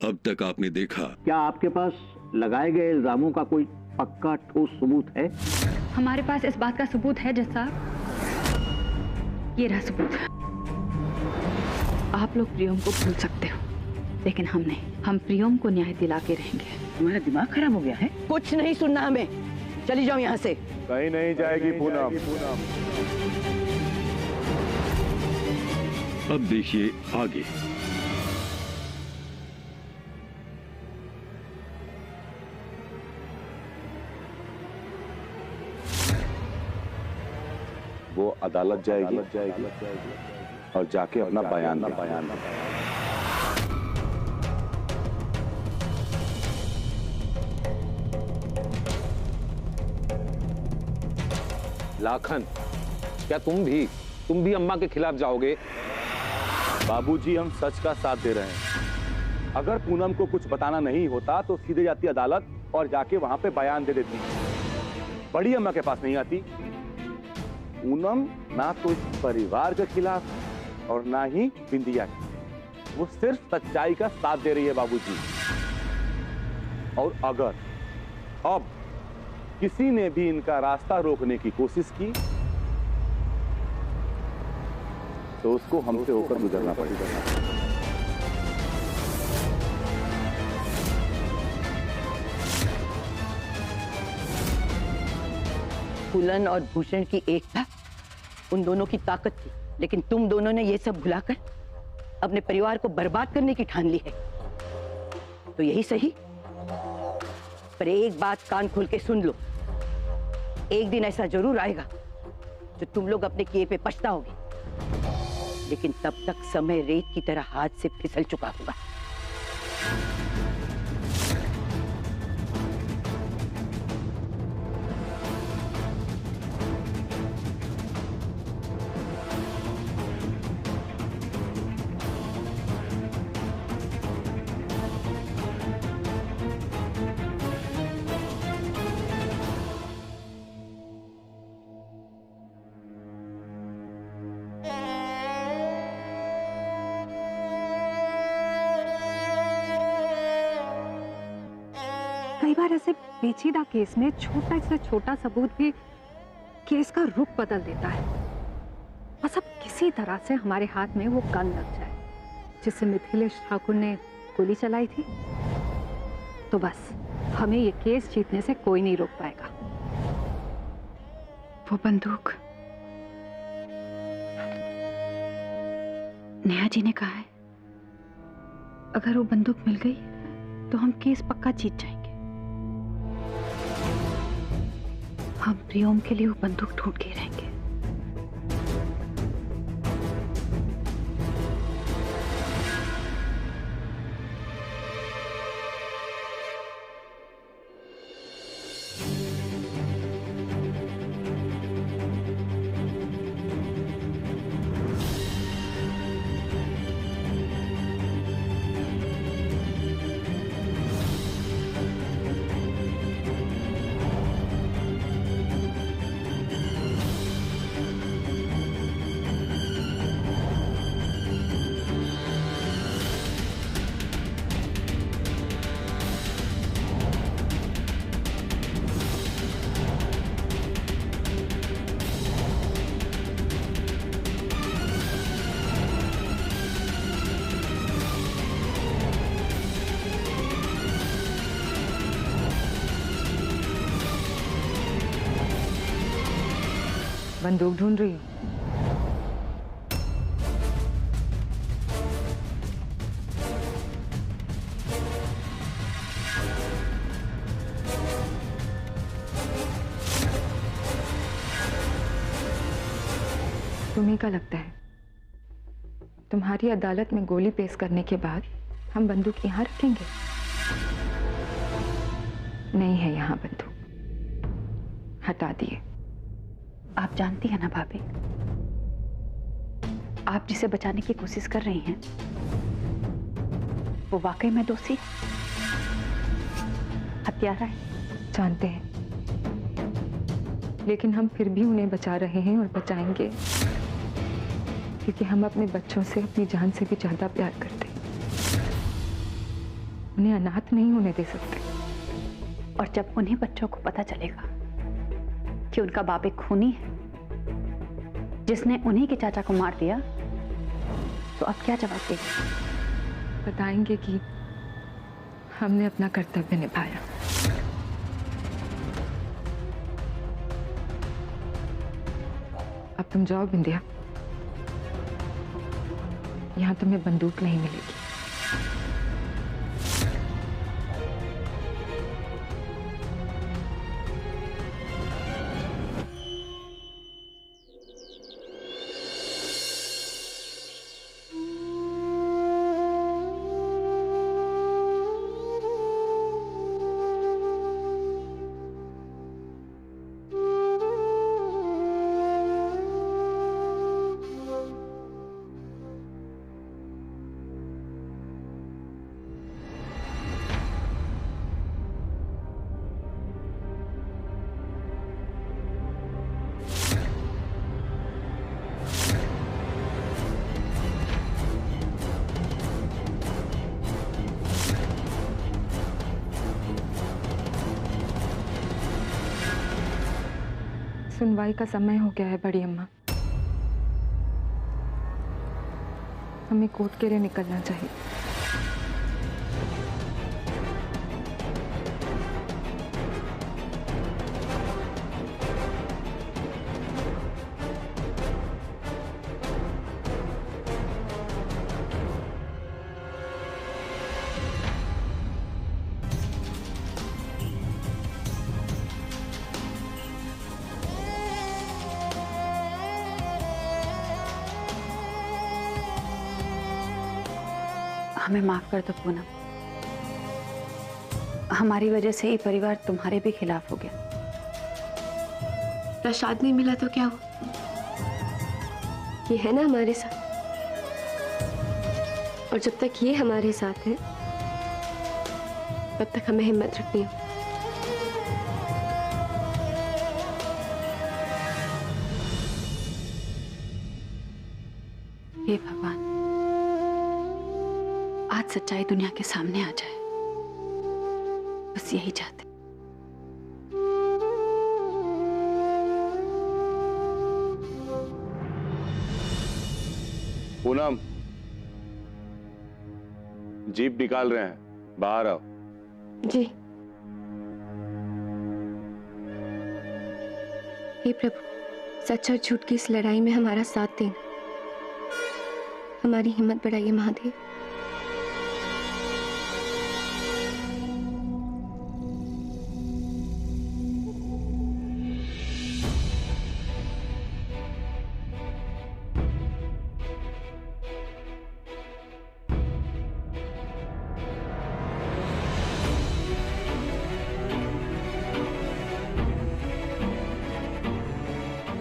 अब तक आपने देखा। क्या आपके पास लगाए गए इल्जामों का कोई पक्का ठोस सबूत है? हमारे पास इस बात का सबूत है जज साहब, ये रहा सबूत। आप लोग प्रियम को भूल सकते हो, लेकिन हम नहीं। हम प्रियम को न्याय दिला के रहेंगे। तुम्हारा दिमाग खराब हो गया है? कुछ नहीं सुनना हमें, चली जाओ यहाँ से। कहीं नहीं जाएगी पूनम। अब देखिए आगे। वो अदालत जाएगी और जाके अपना बयान लाखन, क्या तुम भी अम्मा के खिलाफ जाओगे? बाबूजी, हम सच का साथ दे रहे हैं। अगर पूनम को कुछ बताना नहीं होता तो सीधे जाती अदालत और जाके वहां पे बयान दे देती। बड़ी अम्मा के पास नहीं आती। पूनम ना तो इस परिवार के खिलाफ और ना ही बिंदिया के, वो सिर्फ सच्चाई का साथ दे रही है बाबूजी। और अगर अब किसी ने भी इनका रास्ता रोकने की कोशिश की तो उसको हमसे होकर गुजरना पड़ेगा। फूलन और भूषण की एकता उन दोनों की ताकत थी, लेकिन तुम दोनों ने ये सब भुलाकर अपने परिवार को बर्बाद करने की ठान ली है। तो यही सही, पर एक बात कान खोल के सुन लो, एक दिन ऐसा जरूर आएगा जो तुम लोग अपने किए पे पछताओगे, लेकिन तब तक समय रेत की तरह हाथ से फिसल चुका होगा। कई बार ऐसे पेचीदा केस में छोटा से छोटा सबूत भी केस का रुख बदल देता है। बस अब किसी तरह से हमारे हाथ में वो गन लग जाए जिससे मिथिलेश ठाकुर ने गोली चलाई थी, तो बस हमें ये केस जीतने से कोई नहीं रोक पाएगा। वो बंदूक नेहा जी ने कहा है, अगर वो बंदूक मिल गई तो हम केस पक्का जीत जाएंगे। हम प्रियम के लिए वो बंदूक ढूंढ के रहेंगे। बंदूक ढूंढ रही हूँ। तुम्हीं का लगता है? तुम्हारी अदालत में गोली पेश करने के बाद हम बंदूक यहाँ रखेंगे? नहीं है यहाँ बंदूक, हटा दिए। आप जानती है ना भाभी, आप जिसे बचाने की कोशिश कर रही हैं वो वाकई में दोषी है, हत्यारा है। जानते हैं, लेकिन हम फिर भी उन्हें बचा रहे हैं और बचाएंगे, क्योंकि हम अपने बच्चों से अपनी जान से भी ज्यादा प्यार करते हैं। उन्हें अनाथ नहीं होने दे सकते। और जब उन्हीं बच्चों को पता चलेगा कि उनका बाप एक खूनी है जिसने उन्हीं के चाचा को मार दिया, तो अब क्या जवाब देंगे? बताएंगे कि हमने अपना कर्तव्य निभाया। अब तुम जाओ बिंदिया, यहां तुम्हें बंदूक नहीं मिलेगी। सुनवाई का समय हो गया है बड़ी अम्मा, हमें कोर्ट के लिए निकलना चाहिए। हमें माफ कर दो पूनम, हमारी वजह से ये परिवार तुम्हारे भी खिलाफ हो गया। प्रसाद नहीं मिला तो क्या हो, ये है ना हमारे साथ, और जब तक ये हमारे साथ है तब तक हमें हिम्मत रखनी है। हे भगवान, आज सच्चाई दुनिया के सामने आ जाए, बस यही चाहते। पूनम, जीप निकाल रहे हैं, बाहर आओ। जी। हे प्रभु, सच और झूठ की इस लड़ाई में हमारा साथ देना, हमारी हिम्मत बढ़ाइए महादेव।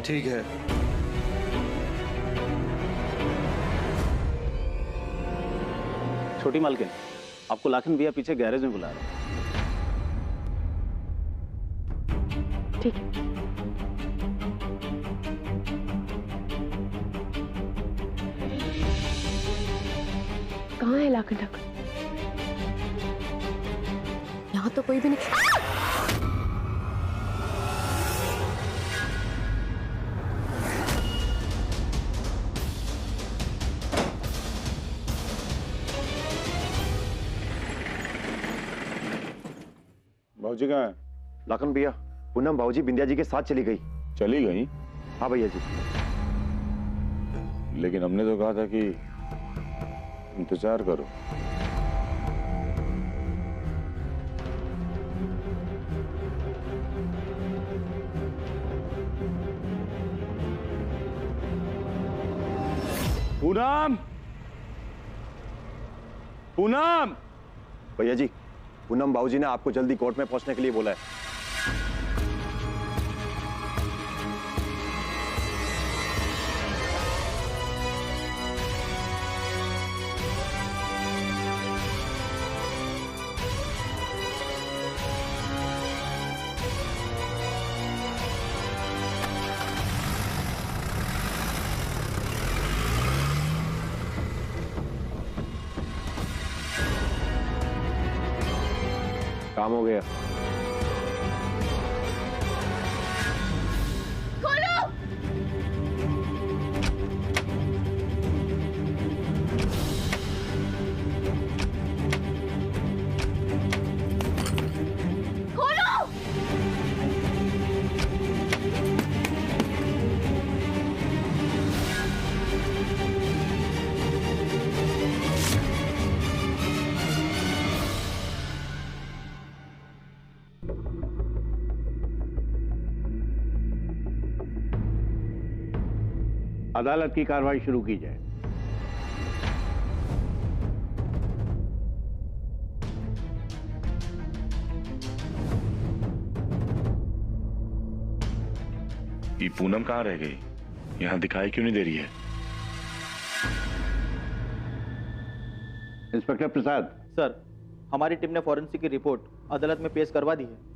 ठीक है, छोटी मालकिन, आपको लाखन भैया पीछे गैरेज में बुला रहे हैं। ठीक है। कहाँ है लाखन ठाकुर? यहाँ तो कोई भी नहीं। भाऊजी कहाँ है? लाखन भैया, पूनम भाऊजी बिंदिया जी के साथ चली गई। चली गई? हाँ भैया जी। लेकिन हमने तो कहा था कि इंतजार करो। पूनम, पूनम! भैया जी, पूनम भाऊजी ने आपको जल्दी कोर्ट में पहुंचने के लिए बोला है। काम हो गया। अदालत की कार्रवाई शुरू की जाए। ये पूनम कहाँ रह गई? यहाँ दिखाई क्यों नहीं दे रही है? इंस्पेक्टर प्रसाद। सर, हमारी टीम ने फॉरेंसिक की रिपोर्ट अदालत में पेश करवा दी है।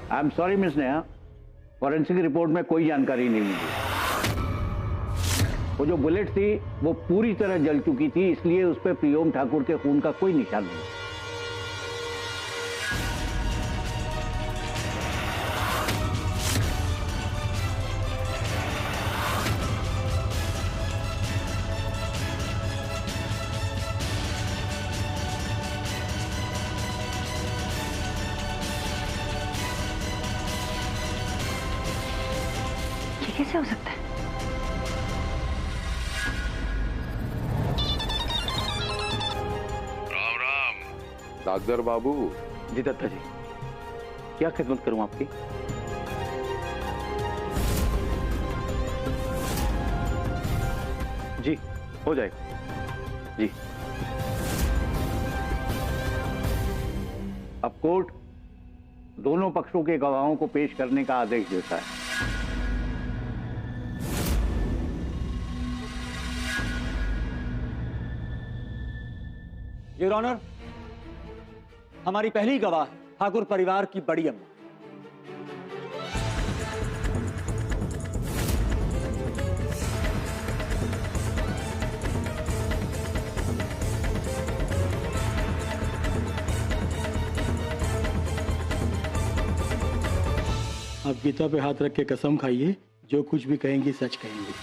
I am sorry miss Neha, forensic report में कोई जानकारी नहीं मिली। वो जो बुलेट थी वो पूरी तरह जल चुकी थी, इसलिए उस पर प्रियोम ठाकुर के खून का कोई निशान नहीं। कैसे हो सकता है? राम राम। डॉक्टर बाबू। जी दत्ता जी, क्या खिदमत करूं आपकी? जी हो जाएगा जी। अब कोर्ट दोनों पक्षों के गवाहों को पेश करने का आदेश देता है। योर ऑनर, हमारी पहली गवाह ठाकुर परिवार की बड़ी अम्मा। आप गीता पे हाथ रख के कसम खाइए, जो कुछ भी कहेंगी सच कहेंगी।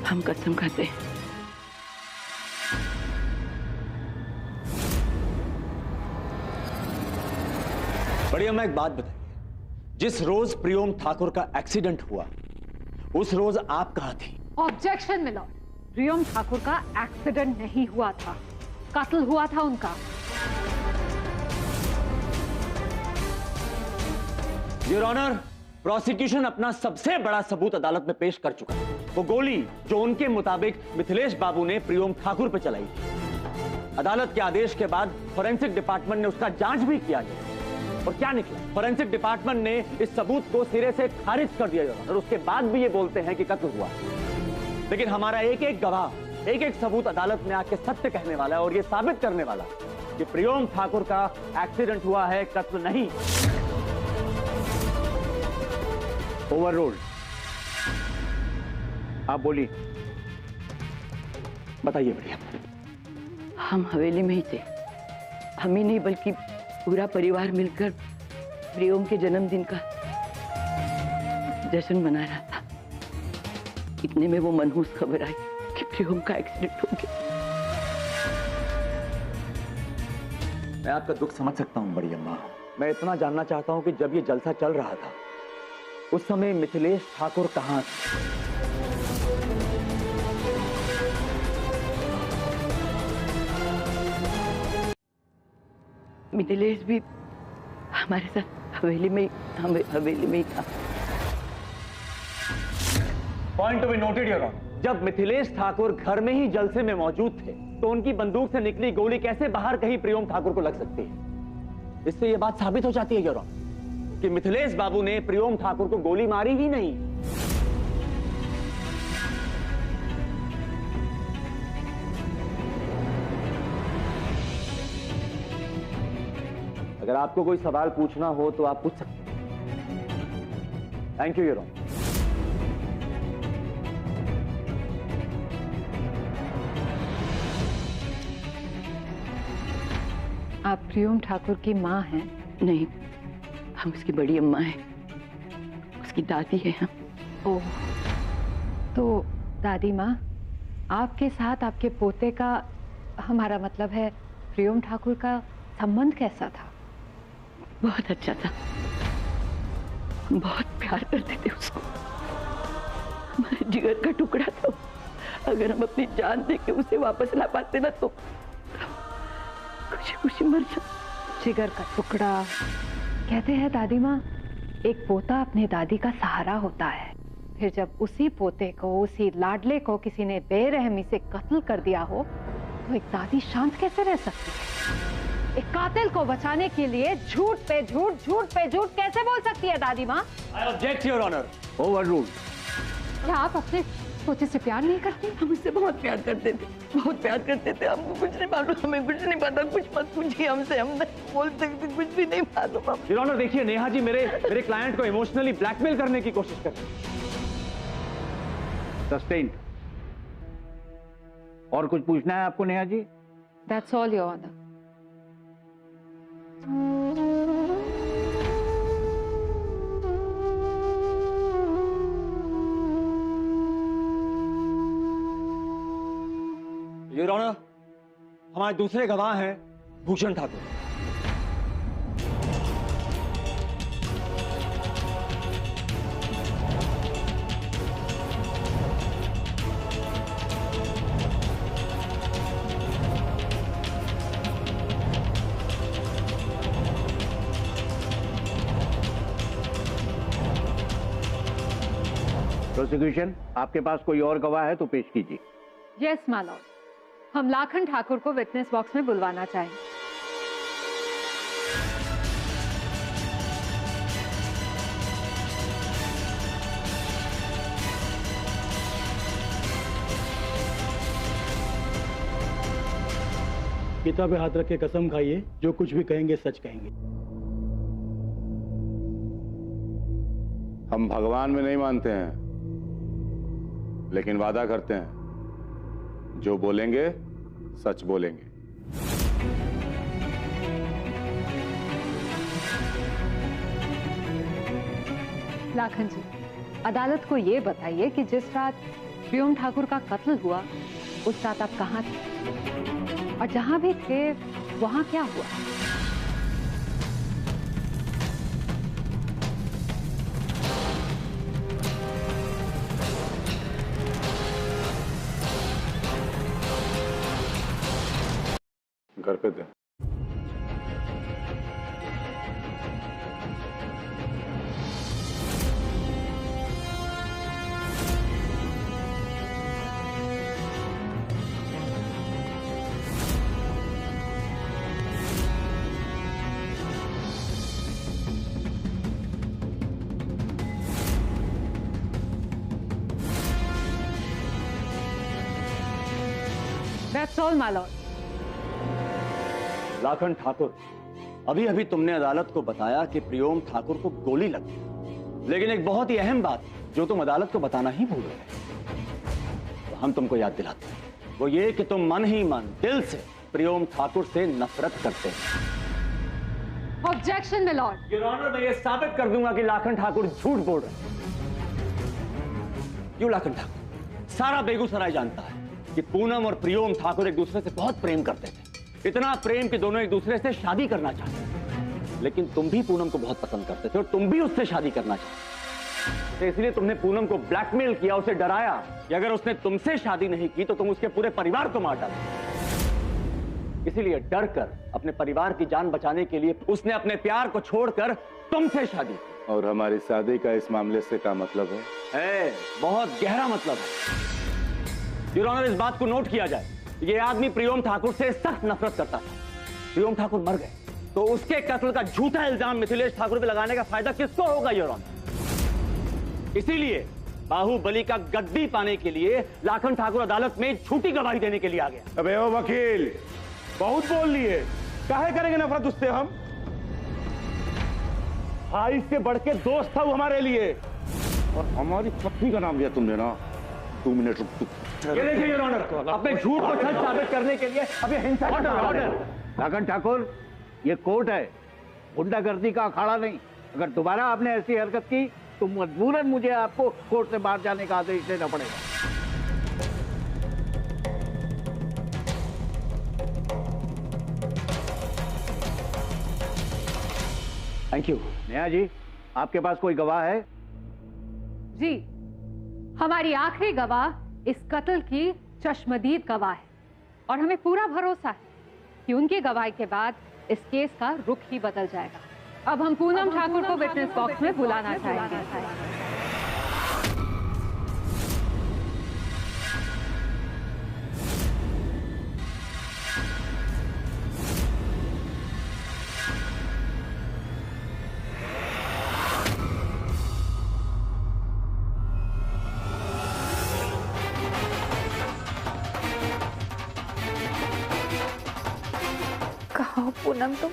हम कसम खाते हैं। बड़ी अम्मा, एक बात बताइए, जिस रोज प्रियोम ठाकुर का एक्सीडेंट हुआ उस रोज आप कहां थी? ऑब्जेक्शन मिला। प्रियोम ठाकुर का एक्सीडेंट नहीं हुआ था, कत्ल हुआ था उनका। योर ऑनर, प्रोसिक्यूशन अपना सबसे बड़ा सबूत अदालत में पेश कर चुका है। वो गोली जो उनके मुताबिक मिथिलेश बाबू ने प्रियोम ठाकुर पर चलाई थी। अदालत के आदेश के बाद फोरेंसिक डिपार्टमेंट ने उसका जांच भी किया गया। और क्या निकला? फोरेंसिक डिपार्टमेंट ने इस सबूत को सिरे से खारिज कर दिया और उसके बाद भी ये बोलते हैं कि कत्ल हुआ। लेकिन हमारा एक एक गवाह, एक एक सबूत अदालत में आके सत्य कहने वाला है और ये साबित करने वाला कि प्रियोम ठाकुर का एक्सीडेंट हुआ है, कत्ल नहीं। ओवररूल्ड। आप बोलिए। बताइए बढ़िया। हम हवेली में ही थे। हम ही नहीं बल्कि पूरा परिवार मिलकर प्रियोम के जन्मदिन का जश्न मना रहा था। इतने में वो मनहूस खबर आई कि प्रियोम का एक्सीडेंट हो गया। मैं आपका दुख समझ सकता हूं बड़ी अम्मा। मैं इतना जानना चाहता हूं कि जब ये जलसा चल रहा था उस समय मिथिलेश ठाकुर कहां थे? मिथिलेश भी हमारे साथ हवेली में ही था। Point to be noted your honour. जब मिथिलेश ठाकुर घर में ही जलसे में मौजूद थे तो उनकी बंदूक से निकली गोली कैसे बाहर कहीं प्रियोम ठाकुर को लग सकती है? इससे यह बात साबित हो जाती है योर ऑनर कि मिथिलेश बाबू ने प्रियोम ठाकुर को गोली मारी ही नहीं। अगर आपको कोई सवाल पूछना हो तो आप पूछ सकते हैं। Thank you your honour. आप प्रियोम ठाकुर की माँ हैं? नहीं, हम उसकी बड़ी अम्मा हैं, उसकी दादी है हम। ओह, तो दादी माँ, आपके साथ आपके पोते का, हमारा मतलब है प्रियोम ठाकुर का संबंध कैसा था? बहुत अच्छा था, हम बहुत प्यार करते थे उसको, हमारे जिगर का टुकड़ा था। अगर हम अपनी जान दे के उसे वापस ला पाते ना तो खुशी खुशी मर जाते। जिगर का टुकड़ा कहते हैं दादी माँ, एक पोता अपने दादी का सहारा होता है, फिर जब उसी पोते को, उसी लाडले को किसी ने बेरहमी से कत्ल कर दिया हो तो एक दादी शांत कैसे रह सकती है? एक कातिल को बचाने के लिए झूठ पे झूठ, झूठ पे झूठ कैसे बोल सकती है दादी माँ? I object your honour. Overrule. क्या आप अपने पोते से प्यार नहीं करती? हम उससे बहुत प्यार करते थे, बहुत प्यार करते थे। हमको कुछ नहीं मालूम, हमें कुछ नहीं पता, कुछ मत पूछिए हमसे, हम नहीं बोल सकते, कुछ भी नहीं मालूम। योर ऑनर देखिए, नेहा जी मेरे क्लाइंट को इमोशनली ब्लैकमेल करने की कोशिश कर रही है। सस्टेन। और कुछ पूछना है आपको Neha ji? That's all, Your Honor. Your honour, हमारे दूसरे गवाह हैं भूषण ठाकुर। प्रोसिक्यूशन, आपके पास कोई और गवाह है तो पेश कीजिए। यस माय लॉर्ड, हम लाखन ठाकुर को विटनेस बॉक्स में बुलवाना चाहेंगे। पिता पे हाथ रख के कसम खाइए, जो कुछ भी कहेंगे सच कहेंगे। हम भगवान में नहीं मानते हैं, लेकिन वादा करते हैं जो बोलेंगे सच बोलेंगे। लाखन जी, अदालत को ये बताइए कि जिस रात प्रियोम ठाकुर का कत्ल हुआ उस रात आप कहाँ थे, और जहां भी थे वहां क्या हुआ? घर पे थे। That's all, my lord. Lakhan Thakur, अभी अभी तुमने अदालत को बताया कि प्रियोम ठाकुर को गोली लगी, लेकिन एक बहुत ही अहम बात जो तुम अदालत को बताना ही भूल गए, तो हम तुमको याद दिलाते हैं, वो ये कि तुम मन ही मन, दिल से प्रियोम ठाकुर से नफरत करते हैं। Objection my lord. योर ऑनर, मैं ये साबित कर दूंगा कि लाखन ठाकुर झूठ बोल रहे हैं। क्यों लाखन ठाकुर? सारा बेगूसराय जानता है कि पूनम और प्रियोम ठाकुर एक दूसरे से बहुत प्रेम करते थे, इतना प्रेम कि दोनों एक दूसरे से शादी करना चाहते थे। लेकिन तुम भी पूनम को बहुत पसंद करते थे और तुम भी उससे शादी करना चाहते, तो इसलिए तुमने पूनम को ब्लैकमेल किया, उसे डराया कि अगर उसने तुमसे शादी नहीं की तो तुम उसके पूरे परिवार को मार डालोगे। इसीलिए डर कर अपने परिवार की जान बचाने के लिए उसने अपने प्यार को छोड़कर तुमसे शादी की। और हमारी शादी का इस मामले से क्या मतलब है? बहुत गहरा मतलब है। योर ऑनर, इस बात को नोट किया जाए, ये आदमी प्रियोम ठाकुर से सख्त नफरत करता था। प्रियोम ठाकुर मर गए तो उसके कत्ल का झूठा इल्जाम मिथिलेश ठाकुर पे लगाने का फायदा किसको होगा योर ऑनर? इसीलिए बाहुबली का गद्दी पाने के लिए लाखन ठाकुर अदालत में झूठी गवाही देने के लिए आ गया। अबे ओ वकील, बहुत बोल लिए, काहे करेंगे नफरत उससे हम? भाई से बढ़ के दोस्त था वो हमारे लिए, और हमारी पत्नी का नाम लिया तुमने ना। 2 मिनट रुक तू। ये देखिए योर ऑनर, अपने झूठ को सच साबित करने के लिए अभी हिंसा का ऑर्डर। राघन ठाकुर, ये कोर्ट है, गुंडागर्दी का अखाड़ा नहीं। अगर दोबारा आपने ऐसी हरकत की तो मजबूरन मुझे आपको कोर्ट से बाहर जाने का आदेश देना पड़ेगा। Thank you. नेहा जी, आपके पास कोई गवाह है? जी, हमारी आखिरी गवाह इस कत्ल की चश्मदीद गवाह है और हमें पूरा भरोसा है कि उनकी गवाही के बाद इस केस का रुख ही बदल जाएगा। अब हम पूनम ठाकुर को विटनेस बॉक्स में बुलाना चाहेंगे। कहाँ हो पूनम तुम?